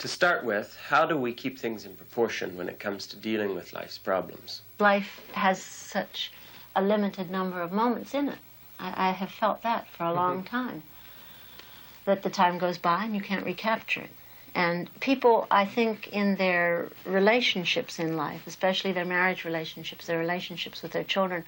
To start with, how do we keep things in proportion when it comes to dealing with life's problems? Life has such a limited number of moments in it. I have felt that for a long time, that the time goes by and you can't recapture it. And people, I think, in their relationships in life, especially their marriage relationships, their relationships with their children,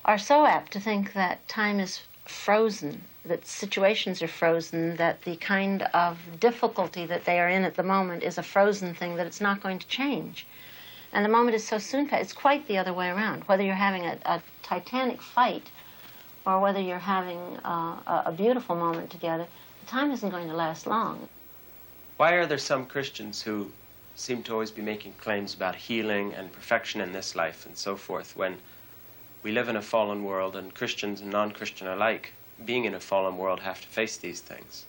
are so apt to think that time is frozen, that situations are frozen, that the kind of difficulty that they are in at the moment is a frozen thing, that it's not going to change. And the moment is so soon past. It's quite the other way around. Whether you're having a titanic fight or whether you're having a beautiful moment together, the time isn't going to last long. Why are there some Christians who seem to always be making claims about healing and perfection in this life and so forth, when we live in a fallen world and Christians and non-Christian alike, being in a fallen world, have to face these things?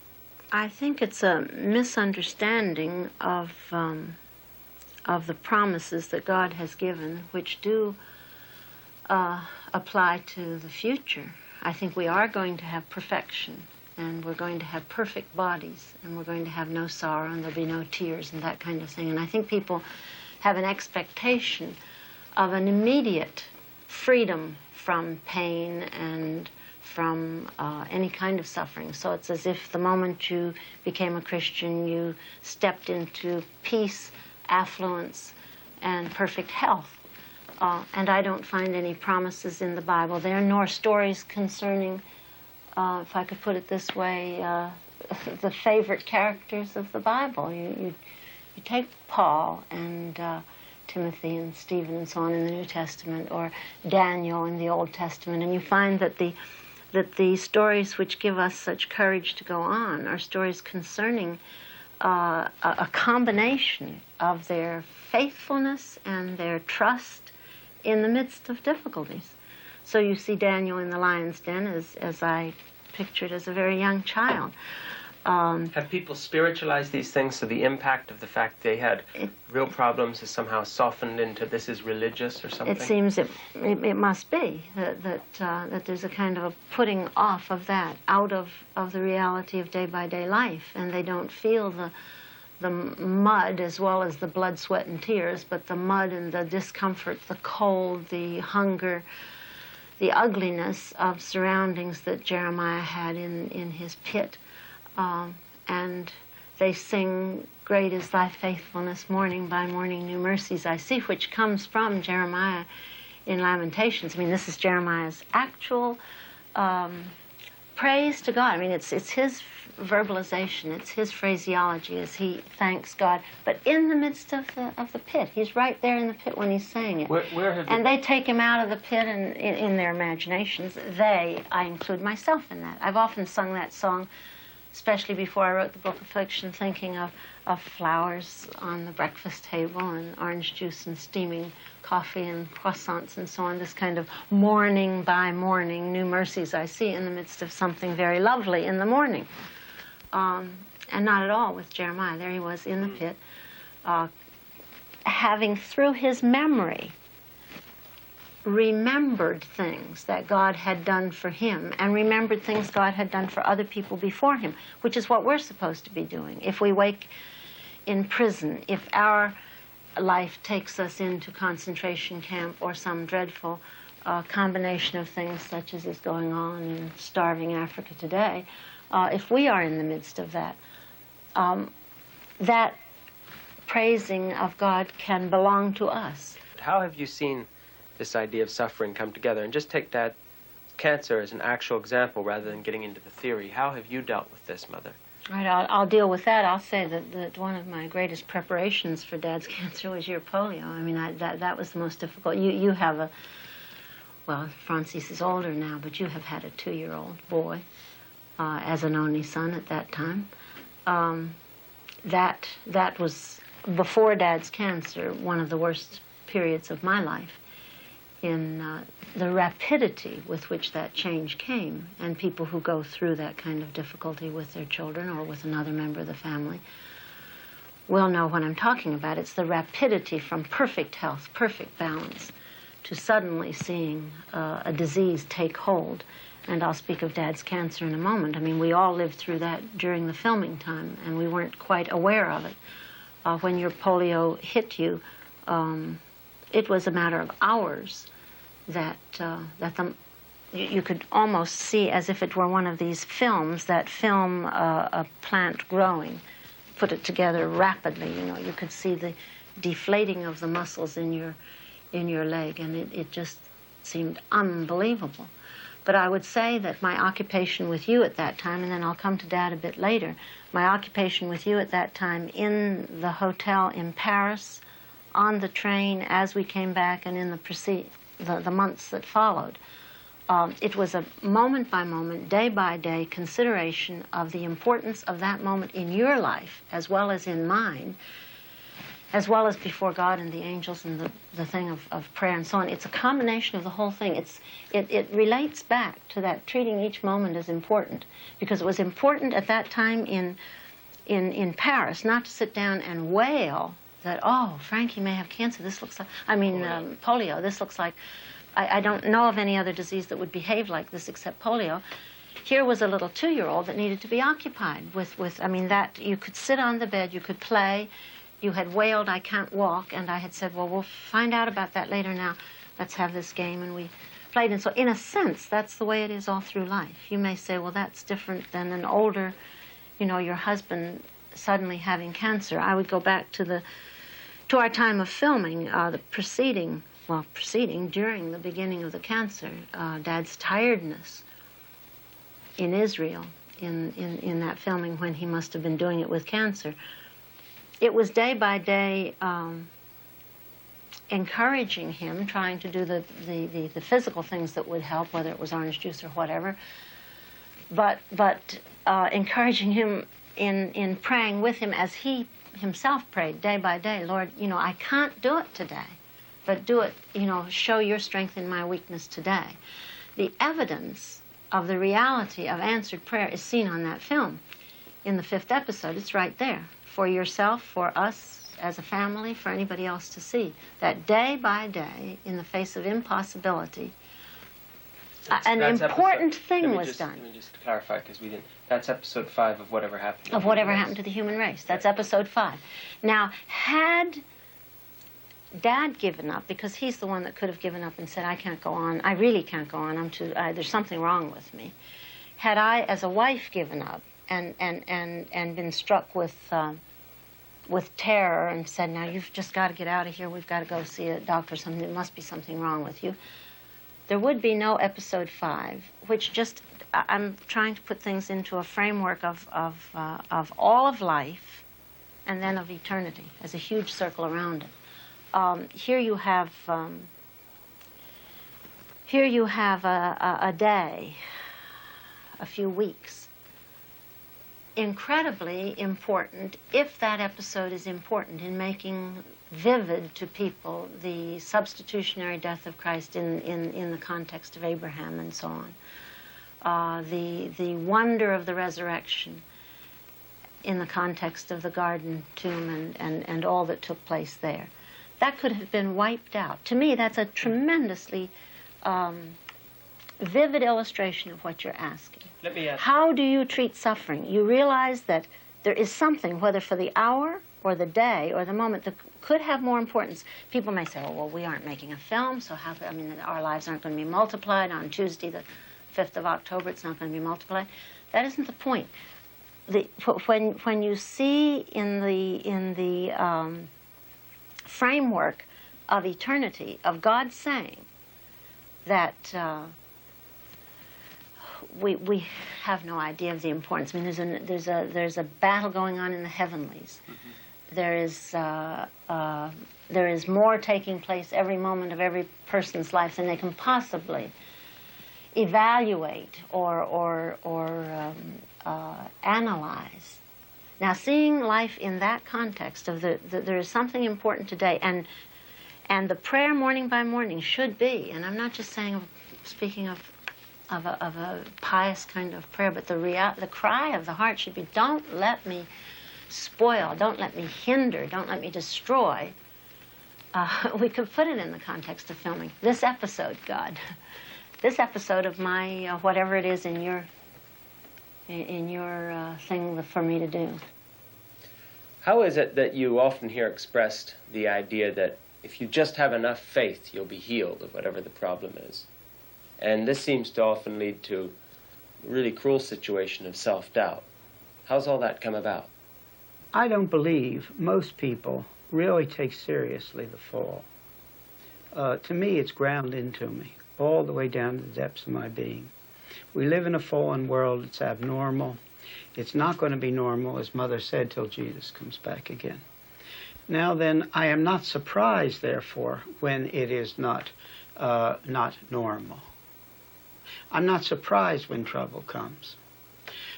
I think it's a misunderstanding of the promises that God has given, which do apply to the future. I think we are going to have perfection, and we're going to have perfect bodies, and we're going to have no sorrow, and there'll be no tears and that kind of thing. And I think people have an expectation of an immediate freedom from pain and from any kind of suffering. So it's as if the moment you became a Christian, you stepped into peace, affluence, and perfect health. And I don't find any promises in the Bible there, nor stories concerning, if I could put it this way, the favorite characters of the Bible. You take Paul and Timothy and Stephen and so on in the New Testament, or Daniel in the Old Testament, and you find that the stories which give us such courage to go on are stories concerning a combination of their faithfulness and their trust in the midst of difficulties. So you see Daniel in the lion's den as I pictured as a very young child. Have people spiritualized these things, so the impact of the fact they had real problems is somehow softened into this is religious or something? It seems it must be that there's a kind of a putting off of that out of the reality of day-by-day life, and they don't feel the mud as well as the blood, sweat, and tears, but the mud and the discomfort, the cold, the hunger, the ugliness of surroundings that Jeremiah had in his pit. And they sing, "Great is thy faithfulness, morning by morning new mercies I see," which comes from Jeremiah in Lamentations. I mean, this is Jeremiah's actual praise to God. I mean, it's his verbalization, it's his phraseology as he thanks God. But in the midst of the pit, he's right there in the pit when he's saying it. And they take him out of the pit and in their imaginations. I include myself in that. I've often sung that song, especially before I wrote the book Affliction, thinking of flowers on the breakfast table and orange juice and steaming coffee and croissants and so on, this kind of morning by morning new mercies I see in the midst of something very lovely in the morning. And not at all with Jeremiah. There he was in the pit, having through his memory remembered things that God had done for him and remembered things God had done for other people before him, which is what we're supposed to be doing. If we wake in prison, if our life takes us into concentration camp or some dreadful combination of things such as is going on in starving Africa today, if we are in the midst of that, that praising of God can belong to us. How have you seen this idea of suffering come together? And just take that cancer as an actual example rather than getting into the theory. How have you dealt with this, Mother? Right, I'll deal with that. I'll say that one of my greatest preparations for Dad's cancer was your polio. I mean, that was the most difficult. You have well, Francis is older now, but you have had a 2-year-old boy as an only son at that time. That was, before Dad's cancer, one of the worst periods of my life, in the rapidity with which that change came. And people who go through that kind of difficulty with their children or with another member of the family will know what I'm talking about. It's the rapidity from perfect health, perfect balance, to suddenly seeing a disease take hold And I'll speak of Dad's cancer in a moment. I mean, we all lived through that during the filming time, and we weren't quite aware of it. When your polio hit you, it was a matter of hours that you could almost see, as if it were one of these films that film a plant growing, put it together rapidly. You know, you could see the deflating of the muscles in your leg, and it just seemed unbelievable. But I would say that my occupation with you at that time, and then I'll come to Dad a bit later, my occupation with you at that time in the hotel in Paris, on the train as we came back, and in the months that followed, it was a moment-by-moment, day-by-day consideration of the importance of that moment in your life, as well as in mine, as well as before God and the angels and the thing of prayer and so on. It's a combination of the whole thing. It relates back to that treating each moment as important, because it was important at that time in Paris not to sit down and wail that, oh, Frankie may have cancer, this looks like, polio, this looks like, I don't know of any other disease that would behave like this except polio. Here was a little 2-year-old that needed to be occupied with, I mean, that you could sit on the bed, you could play. You had wailed, I can't walk, and I had said, well, we'll find out about that later now. Let's have this game, and we played. And so in a sense, that's the way it is all through life. You may say, well, that's different than an older, you know, your husband suddenly having cancer. I would go back to our time of filming, the preceding, during the beginning of the cancer, Dad's tiredness in Israel, in that filming when he must have been doing it with cancer. It was day by day encouraging him, trying to do the physical things that would help, whether it was orange juice or whatever, but encouraging him in praying with him as he himself prayed day by day. Lord, you know, I can't do it today, but do it, you know, show your strength in my weakness today. The evidence of the reality of answered prayer is seen on that film. In the 5th episode, it's right there. For yourself, for us as a family, for anybody else to see. That day by day, in the face of impossibility, an important thing was done. Let me just clarify, because we didn't. That's episode 5 of Whatever Happened. Of Whatever Happened to the Human Race. That's episode 5. Now, had Dad given up, because he's the one that could have given up and said, I can't go on, I really can't go on, there's something wrong with me. Had I, as a wife, given up, and been struck with terror and said, now you've just got to get out of here, we've got to go see a doctor, something, there must be something wrong with you, there would be no episode 5, which just, I'm trying to put things into a framework of all of life and then of eternity as a huge circle around it. Here you have a day, a few weeks, incredibly important, if that episode is important in making vivid to people the substitutionary death of Christ in the context of Abraham and so on. The wonder of the resurrection in the context of the garden tomb and all that took place there. That could have been wiped out. To me, that's a tremendously vivid illustration of what you're asking. Let me ask. How do you treat suffering? You realize that there is something, whether for the hour or the day or the moment, that could have more importance. People may say, oh, well, we aren't making a film, so how, I mean, our lives aren't going to be multiplied. On Tuesday, the 5th of October, it's not going to be multiplied. That isn't the point. When you see in the framework of eternity, of God saying that we have no idea of the importance. I mean, there's a battle going on in the heavenlies. Mm-hmm. There is more taking place every moment of every person's life than they can possibly evaluate or analyze. Now, seeing life in that context of there is something important today, and the prayer morning by morning should be, and I'm not just speaking of a pious kind of prayer, but the cry of the heart should be, don't let me spoil, don't let me hinder, don't let me destroy. We could put it in the context of filming this episode, God. this episode of my whatever it is in your thing for me to do. How is it that you often hear expressed the idea that if you just have enough faith, you'll be healed of whatever the problem is? And this seems to often lead to a really cruel situation of self-doubt. How's all that come about? I don't believe most people really take seriously the fall. To me, it's ground into me, all the way down to the depths of my being. We live in a fallen world. It's abnormal. It's not going to be normal, as Mother said, till Jesus comes back again. Now then, I am not surprised, therefore, when it is not normal. I'm not surprised when trouble comes.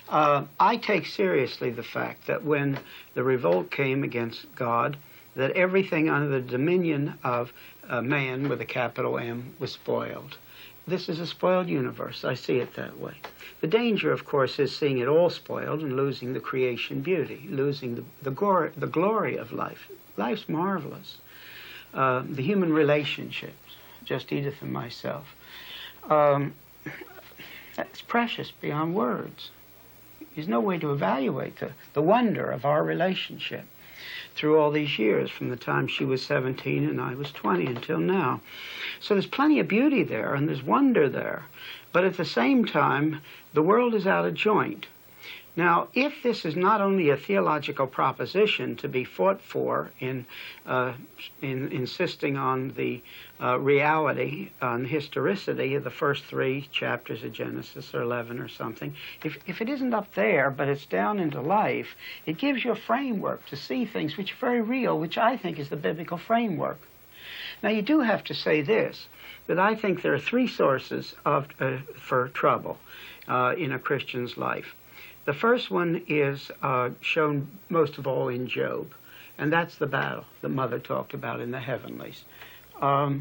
I take seriously the fact that when the revolt came against God, that everything under the dominion of man, with a capital M, was spoiled. This is a spoiled universe. I see it that way. The danger, of course, is seeing it all spoiled and losing the creation beauty, losing the glory of life. Life's marvelous. The human relationships, just Edith and myself, it's precious beyond words. There's no way to evaluate the wonder of our relationship through all these years, from the time she was 17 and I was 20 until now. So there's plenty of beauty there and there's wonder there. But at the same time, the world is out of joint. Now, if this is not only a theological proposition to be fought for in insisting on the reality and historicity of the first 3 chapters of Genesis, or 11 or something, if it isn't up there, but it's down into life, it gives you a framework to see things which are very real, which I think is the biblical framework. Now, you do have to say this, that I think there are 3 sources for trouble in a Christian's life. The first one is shown most of all in Job, and that's the battle that Mother talked about in the heavenlies. Our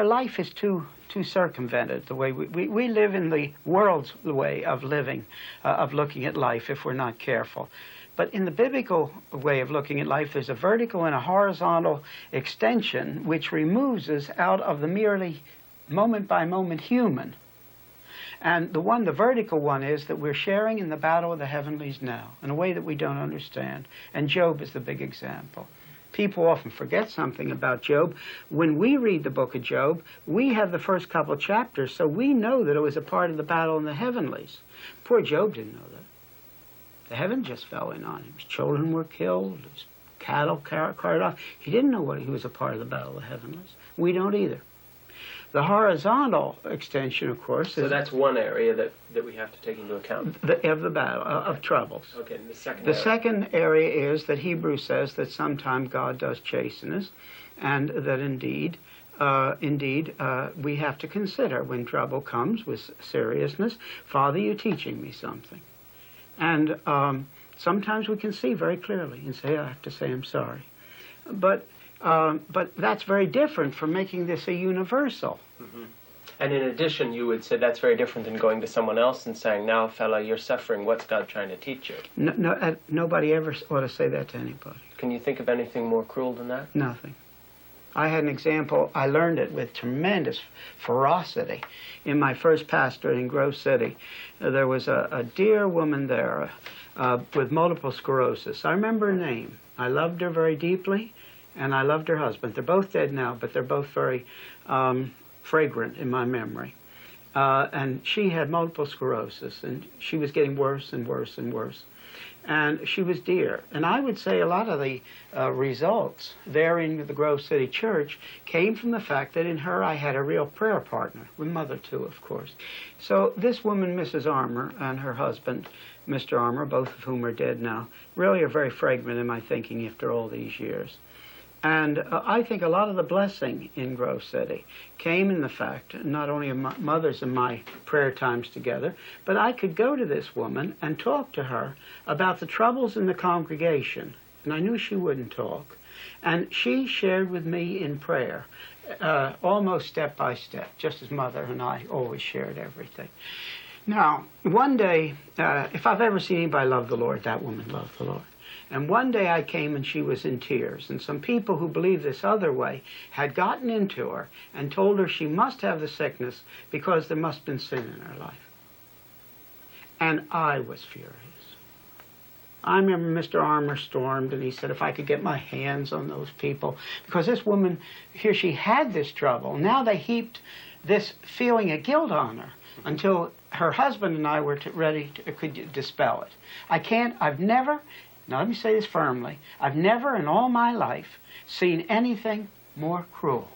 life is too circumvented, the way we live in the world's way of living, of looking at life if we're not careful. But in the biblical way of looking at life, there's a vertical and a horizontal extension which removes us out of the merely moment-by-moment human. And the vertical one is that we're sharing in the battle of the heavenlies now in a way that we don't understand. And Job is the big example. People often forget something about Job. When we read the book of Job, we have the first couple chapters, so we know that it was a part of the battle in the heavenlies. Poor Job didn't know that. The heaven just fell in on him. His children were killed, his cattle carried off. He didn't know he was a part of the battle of the heavenlies. We don't either. The horizontal extension, of course, so that's one area that we have to take into account. Of the battle, of troubles. Okay, and the second area is that Hebrews says that sometimes God does chasten us, and that indeed, we have to consider when trouble comes with seriousness, Father, you're teaching me something. And sometimes we can see very clearly and say, I have to say I'm sorry. But that's very different from making this a universal. Mm-hmm. And in addition, you would say that's very different than going to someone else and saying, now, fella, you're suffering. What's God trying to teach you? Nobody ever ought to say that to anybody. Can you think of anything more cruel than that? Nothing. I had an example. I learned it with tremendous ferocity in my first pastorate in Grove City. There was a dear woman there with multiple sclerosis. I remember her name. I loved her very deeply. And I loved her husband. They're both dead now, but they're both very fragrant in my memory. And she had multiple sclerosis, and she was getting worse and worse and worse. And she was dear. And I would say a lot of the results there in the Grove City Church came from the fact that in her I had a real prayer partner, with Mother too, of course. So this woman, Mrs. Armour, and her husband, Mr. Armour, both of whom are dead now, really are very fragrant in my thinking after all these years. And I think a lot of the blessing in Grove City came in the fact, not only of Mother's and my prayer times together, but I could go to this woman and talk to her about the troubles in the congregation. And I knew she wouldn't talk. And she shared with me in prayer, almost step by step, just as Mother and I always shared everything. Now, one day, if I've ever seen anybody love the Lord, that woman loved the Lord. And one day I came and she was in tears. And some people who believed this other way had gotten into her and told her she must have the sickness because there must have been sin in her life. And I was furious. I remember Mr. Armour stormed and he said if I could get my hands on those people. Because this woman, here she had this trouble. Now they heaped this feeling of guilt on her until her husband and I were could dispel it. I've never, now let me say this firmly, I've never in all my life seen anything more cruel.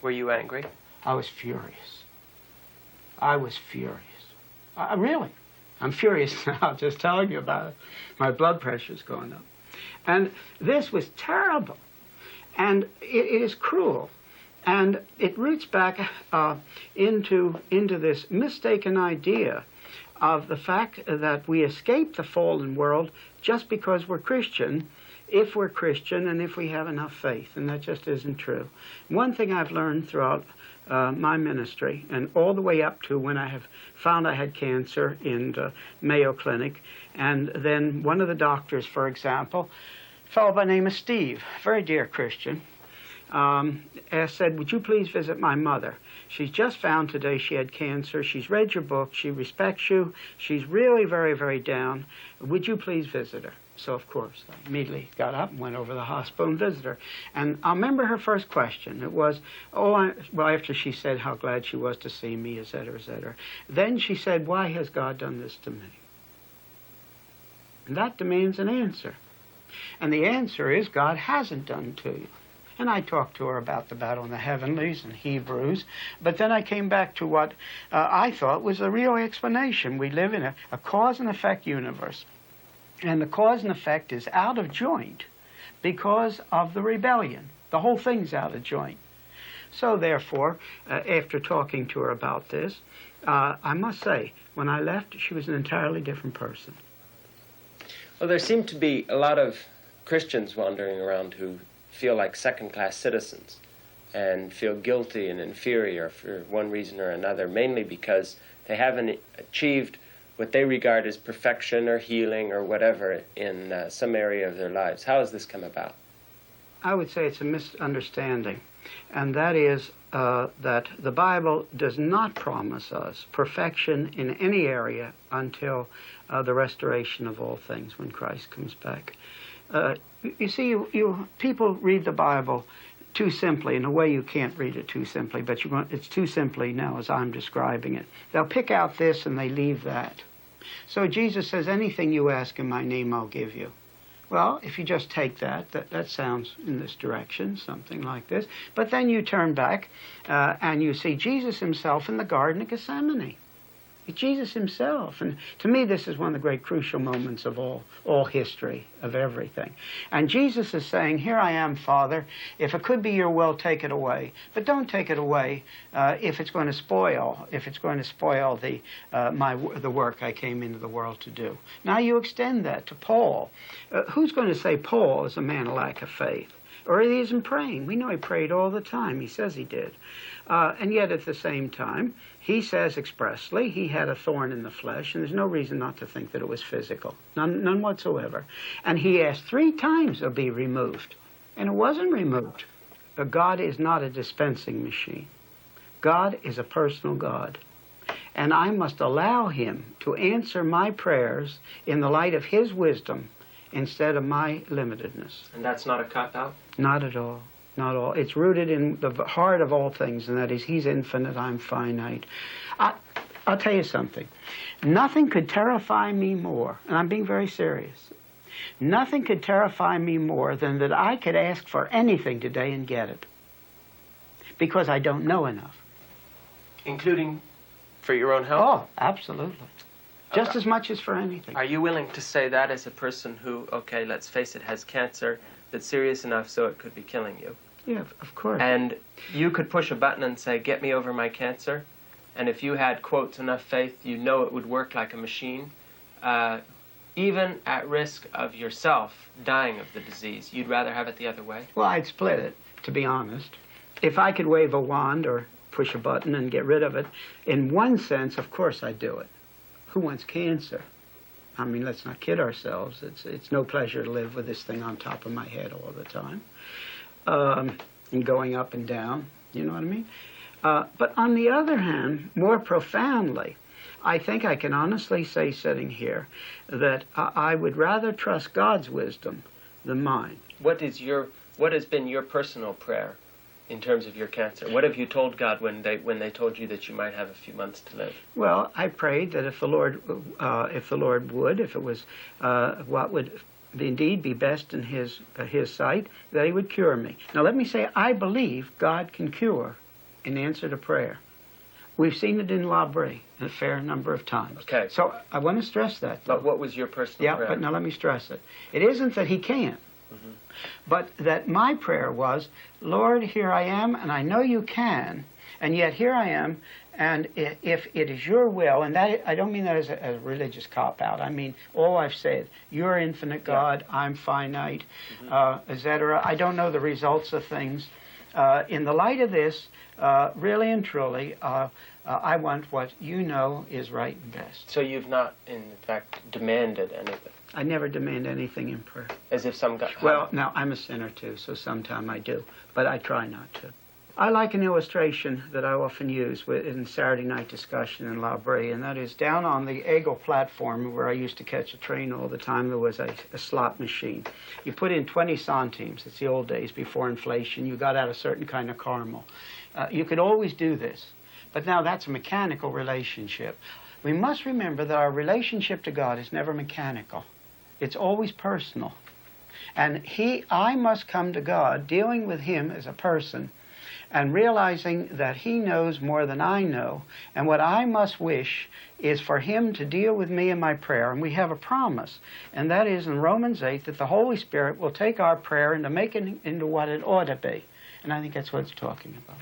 Were you angry? I was furious. I was furious. Really. I'm furious now just telling you about it. My blood pressure's going up. And this was terrible. And it is cruel. And it roots back into this mistaken idea of the fact that we escape the fallen world just because we're Christian, if we're Christian and if we have enough faith. And that just isn't true. One thing I've learned throughout my ministry, and all the way up to when I have found I had cancer in the Mayo Clinic, and then one of the doctors, for example, a fellow by the name of Steve, very dear Christian, said, would you please visit my mother? She's just found today she had cancer. She's read your book. She respects you. She's really very, very down. Would you please visit her? So, of course, I immediately got up and went over to the hospital and visited her. And I remember her first question. It was, well, after she said how glad she was to see me, et cetera, et cetera. Then she said, why has God done this to me? And that demands an answer. And the answer is God hasn't done to you. And I talked to her about the battle in the heavenlies and Hebrews, but then I came back to what I thought was the real explanation. We live in a cause and effect universe, and the cause and effect is out of joint because of the rebellion. The whole thing's out of joint. So therefore, after talking to her about this, I must say, when I left, she was an entirely different person. Well, there seem to be a lot of Christians wandering around who feel like second-class citizens and feel guilty and inferior for one reason or another, mainly because they haven't achieved what they regard as perfection or healing or whatever in some area of their lives. How has this come about? I would say it's a misunderstanding, and that is that the Bible does not promise us perfection in any area until the restoration of all things when Christ comes back. You see, people read the Bible too simply. In a way, you can't read it too simply, but it's too simply now as I'm describing it. They'll pick out this and they leave that. So Jesus says, anything you ask in my name, I'll give you. Well, if you just take that sounds in this direction, something like this. But then you turn back and you see Jesus himself in the Garden of Gethsemane. Jesus himself. And to me, this is one of the great crucial moments of all history, of everything. And Jesus is saying, here I am, Father. If it could be your will, take it away. But don't take it away if it's going to spoil the work I came into the world to do. Now you extend that to Paul. Who's going to say Paul is a man of lack of faith? Or he isn't praying. We know he prayed all the time. He says he did. And yet at the same time, he says expressly he had a thorn in the flesh, and there's no reason not to think that it was physical. None whatsoever. And he asked 3 times it'll be removed. And it wasn't removed. But God is not a dispensing machine. God is a personal God. And I must allow him to answer my prayers in the light of his wisdom instead of my limitedness. And that's not a cop-out? Not at all. Not all. It's rooted in the heart of all things, and that is he's infinite, I'm finite. I'll tell you something. Nothing could terrify me more, and I'm being very serious. Nothing could terrify me more than that I could ask for anything today and get it. Because I don't know enough. Including for your own health? Oh, absolutely. Just as much as for anything. Are you willing to say that as a person who, okay, let's face it, has cancer that's serious enough so it could be killing you? Yeah, of course. And you could push a button and say, get me over my cancer, and if you had, quotes, enough faith, you know it would work like a machine, even at risk of yourself dying of the disease, you'd rather have it the other way? Well, I'd split it, to be honest. If I could wave a wand or push a button and get rid of it. In one sense, of course I do it. Who wants cancer? I mean, let's not kid ourselves. It's no pleasure to live with this thing on top of my head all the time, and going up and down, you know what I mean? But on the other hand, more profoundly, I think I can honestly say, sitting here, that I would rather trust God's wisdom than mine. What has been your personal prayer in terms of your cancer? What have you told God when they told you that you might have a few months to live? Well, I prayed that if the Lord would, if it was what would indeed be best in His sight, that He would cure me. Now, let me say, I believe God can cure in answer to prayer. We've seen it in La Brea a fair number of times. Okay. So I want to stress that. But what was your personal prayer? Yeah, but now let me stress it. It isn't that He can't, but that my prayer was, Lord, here I am, and I know you can, and yet here I am, and if it is your will, and that I don't mean that as a religious cop-out. I mean, all I've said, you're infinite God, I'm finite, etc. I don't know the results of things. In the light of this, really and truly, I want what you know is right and best. So you've not, in fact, demanded anything? I never demand anything in prayer. As if some guy... Well, now, I'm a sinner too, so sometime I do, but I try not to. I like an illustration that I often use in Saturday night discussion in La Brea, and that is down on the Eagle platform where I used to catch a train all the time, there was a slot machine. You put in 20 centimes, it's the old days before inflation, you got out a certain kind of caramel. You could always do this, but now that's a mechanical relationship. We must remember that our relationship to God is never mechanical. It's always personal. And I must come to God dealing with Him as a person and realizing that He knows more than I know. And what I must wish is for Him to deal with me in my prayer. And we have a promise, and that is in Romans 8, that the Holy Spirit will take our prayer and to make it into what it ought to be. And I think that's what it's talking about.